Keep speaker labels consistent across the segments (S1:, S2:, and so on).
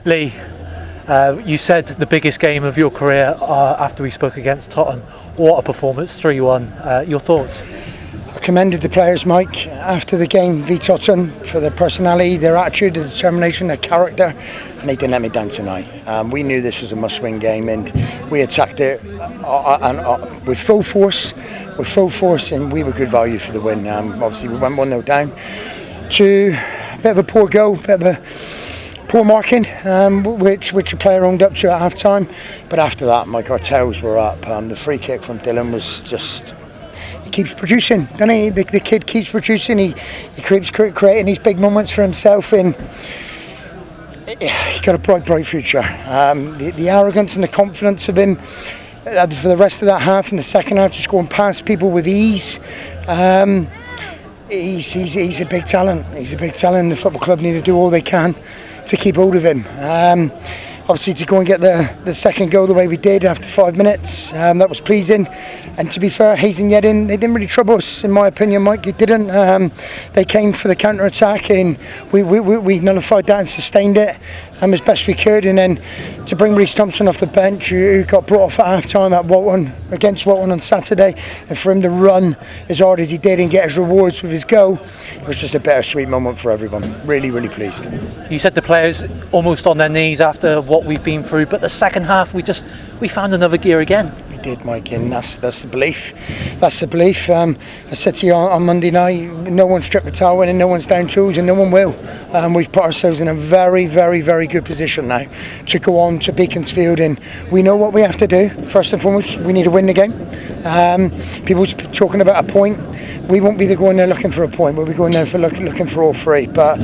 S1: Lee, you said the biggest game of your career after we spoke against Tottenham. What a performance, 3-1. Your thoughts?
S2: I commended the players, Mike, after the game v Tottenham for their personality, their attitude, their determination, their character, and they didn't let me down tonight. We knew this was a must-win game, and we attacked it with full force, and we were good value for the win. Obviously, we went 1-0 down to a bit of a poor goal, a bit of a poor marking, which a player owned up to at half-time. But after that, Mike, our tails were up. The free kick from Dylan was just... He keeps producing, doesn't he? The kid keeps producing. He keeps creating these big moments for himself, and he's got a bright future. The arrogance and the confidence of him for the rest of that half, and the second half, just going past people with ease. He's a big talent. He's a big talent. The football club need to do all they can to keep hold of him. Obviously, to go and get the second goal the way we did after 5 minutes, that was pleasing. And to be fair, Hayes and Yeading, they didn't really trouble us, in my opinion, Mike. It didn't. They came for the counter-attack, and we nullified that and sustained it as best we could. And then to bring Reece Thompson off the bench, who got brought off at half-time against Walton on Saturday, and for him to run as hard as he did and get his rewards with his goal, it was just a bittersweet moment for everyone. Really, really pleased.
S1: You said the players almost on their knees after what we've been through, but the second half we found another gear again.
S2: We did, Mike, and that's the belief. That's the belief. I said to you on Monday night, no one's stripped the towel in and no one's down tools, and no one will. We've put ourselves in a very, very, very good position now to go on to Beaconsfield, and we know what we have to do. First and foremost, we need to win the game. People talking about a point. We won't be going there looking for a point. We'll be going there for looking for all three. But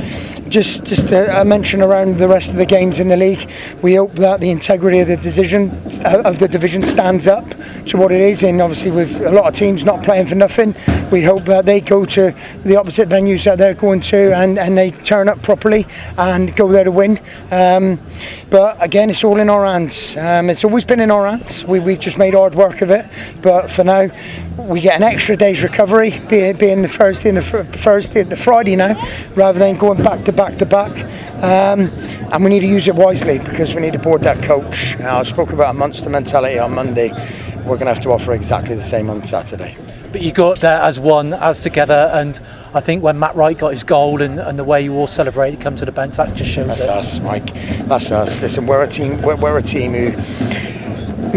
S2: just a mention around the rest of the games in the league. We hope that the integrity of the division stands up to what it is, and obviously with a lot of teams not playing for nothing, we hope that they go to the opposite venues that they're going to, and they turn up properly and go there to win. But again, it's all in our hands. It's always been in our hands. We've just made hard work of it. But for now, we get an extra day's recovery, being the Thursday and the Friday now, rather than going back to back. And we need to use it wisely, because we need to board that coach. I spoke about a monster mentality on Monday. We're going to have to offer exactly the same on Saturday.
S1: But you got there as one, as together, and I think when Matt Wright got his goal and the way you all celebrated, come to the bench, that just shows
S2: That's
S1: it.
S2: us, Mike. That's us. Listen, we're a team. We're a team who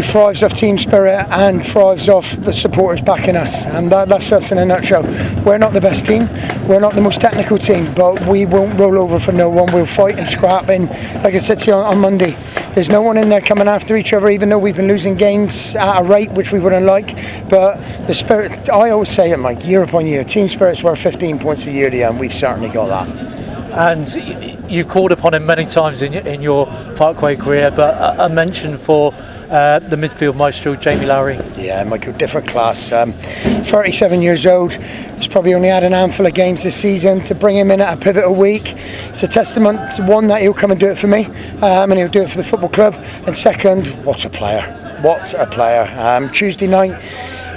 S2: thrives off team spirit and thrives off the supporters backing us, and that's us in a nutshell. We're not the best team, we're not the most technical team, but we won't roll over for no one. We'll fight and scrap, and like I said to you on Monday, there's no one in there coming after each other, even though we've been losing games at a rate which we wouldn't like. But the spirit, I always say it, Mike, year upon year, team spirit's worth 15 points a year to you, and we've certainly got that.
S1: And you've called upon him many times in your Parkway career, but a mention for the midfield maestro, Jamie Lowry.
S2: Yeah, Michael, different class. 37 years old. He's probably only had a handful of games this season. To bring him in at a pivotal week, it's a testament to one, that he'll come and do it for me, and he'll do it for the football club. And second, what a player. What a player. Tuesday night,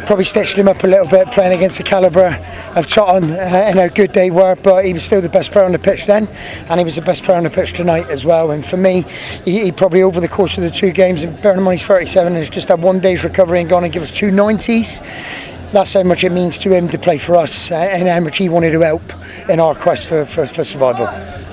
S2: probably stitched him up a little bit playing against the calibre of Tottenham in a good day work, but he was still the best player on the pitch then, and he was the best player on the pitch tonight as well. And for me, he probably over the course of the two games, and bearing in mind he's 37 and has just had 1 day's recovery and gone and give us 2 90s. That's how much it means to him to play for us, and how much he wanted to help in our quest for survival.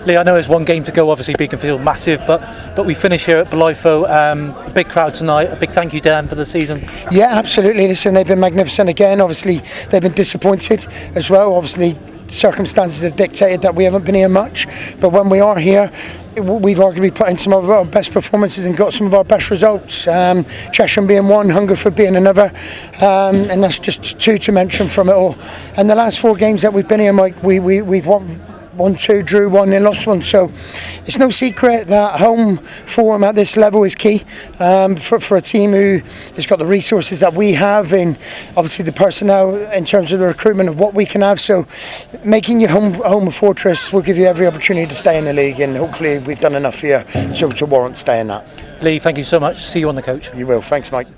S1: Lee, I know there's one game to go, obviously Beaconsfield massive, but we finish here at Beloifo. A big crowd tonight, a big thank you to them for the season. Yeah, absolutely. Listen, they've been magnificent again. Obviously, they've been disappointed as well. Obviously, circumstances have dictated that we haven't been here much, but when we are here, we've arguably put in some of our best performances and got some of our best results. Chesham being one, Hungerford being another, and that's just 2 to mention from it all. And the last 4 games that we've been here, Mike, we've won 2, drew 1 and lost 1. So it's no secret that home form at this level is key for a team who has got the resources that we have, and obviously the personnel in terms of the recruitment of what we can have. So making your home a fortress will give you every opportunity to stay in the league, and hopefully we've done enough here to warrant staying that. Lee, thank you so much. See you on the coach.
S2: You will. Thanks, Mike.